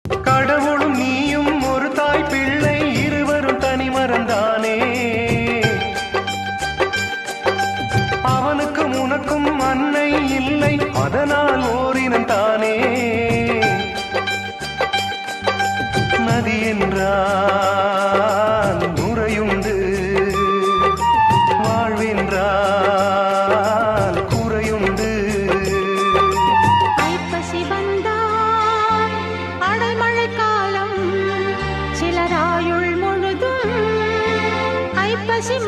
கடவுளும் நீயும் ஒரு தாய் பிள்ளை இருவரும் தனி மறந்தானே. அவனுக்கும் உனக்கும் அன்னை இல்லை, அதனால் ஓரினம் தானே. நதி என்றால் நுரையுண்டு, வாழ்வென்றால் குறையுண்டு. ஐப்பசி வந்தால் அடைமழை காலம், சிலராயுள் முழுதும் ஐப்பசி